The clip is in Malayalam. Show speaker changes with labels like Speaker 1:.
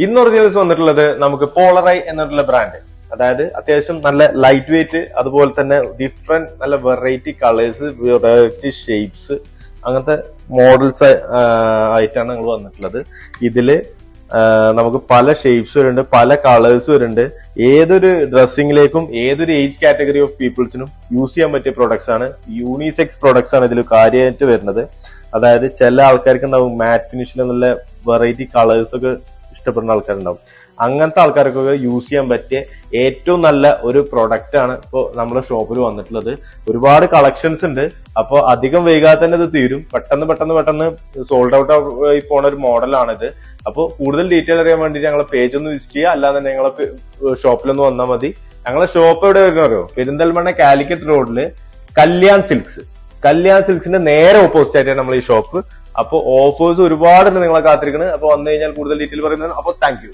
Speaker 1: ഇന്ന് ഒറിജിനൽസ് വന്നിട്ടുള്ളത് നമുക്ക് പോളറൈ എന്നുള്ള ബ്രാൻഡ്. അതായത് അത്യാവശ്യം നല്ല ലൈറ്റ് വെയിറ്റ്, അതുപോലെ തന്നെ ഡിഫറെന്റ് നല്ല വെറൈറ്റി കളേഴ്സ്, വെറൈറ്റി ഷേപ്സ്, അങ്ങനത്തെ മോഡൽസ് ആയിട്ടാണ് ഞങ്ങൾ വന്നിട്ടുള്ളത്. ഇതില് നമുക്ക് പല ഷേപ്സ് വരുന്നുണ്ട്, പല കളേഴ്സ് വരുന്നുണ്ട്. ഏതൊരു ഡ്രസ്സിങ്ങിലേക്കും ഏതൊരു ഏജ് കാറ്റഗറി ഓഫ് പീപ്പിൾസിനും യൂസ് ചെയ്യാൻ പറ്റിയ പ്രൊഡക്ട്സ് ആണ്. യൂണിസെക്സ് പ്രൊഡക്ട്സ് ആണ് ഇതിൽ കാര്യമായിട്ട് വരുന്നത്. അതായത് ചില ആൾക്കാർക്ക് ഉണ്ടാവും മാറ്റ് ഫിനിഷിൽ നല്ല വെറൈറ്റി കളേഴ്സ് ഒക്കെ ഇഷ്ടപ്പെടുന്ന ആൾക്കാരുണ്ടാവും. അങ്ങനത്തെ ആൾക്കാർക്കൊക്കെ യൂസ് ചെയ്യാൻ പറ്റിയ ഏറ്റവും നല്ല ഒരു പ്രൊഡക്റ്റ് ആണ് ഇപ്പോൾ നമ്മുടെ ഷോപ്പിൽ വന്നിട്ടുള്ളത്. ഒരുപാട് കളക്ഷൻസ് ഉണ്ട്. അപ്പോൾ അധികം വൈകാതെ തന്നെ ഇത് തീരും. പെട്ടെന്ന് സോൾഡ് ഔട്ട് ആയി പോണ ഒരു മോഡലാണിത്. അപ്പോൾ കൂടുതൽ ഡീറ്റെയിൽ അറിയാൻ വേണ്ടി ഞങ്ങളെ പേജ് ഒന്ന് വിസിറ്റ് ചെയ്യുക, അല്ലാതെ തന്നെ ഞങ്ങളെ ഷോപ്പിലൊന്ന് വന്നാൽ മതി. ഞങ്ങളെ ഷോപ്പ് എവിടെ വരുന്ന അറിയോ? പെരിന്തൽമണ്ണ കാലിക്കറ്റ് റോഡില് കല്യാൺ സിൽക്സിന്റെ നേരെ ഓപ്പോസിറ്റ് ആയിട്ടാണ് നമ്മൾ ഈ ഷോപ്പ്. അപ്പോൾ ഓഫേഴ്സ് ഒരുപാടുണ്ട് നിങ്ങളെ കാത്തിരിക്കുന്നത്. അപ്പോൾ വന്നു കഴിഞ്ഞാൽ കൂടുതൽ ഡീറ്റെയിൽ പറയുന്നത്. അപ്പോൾ താങ്ക് യു.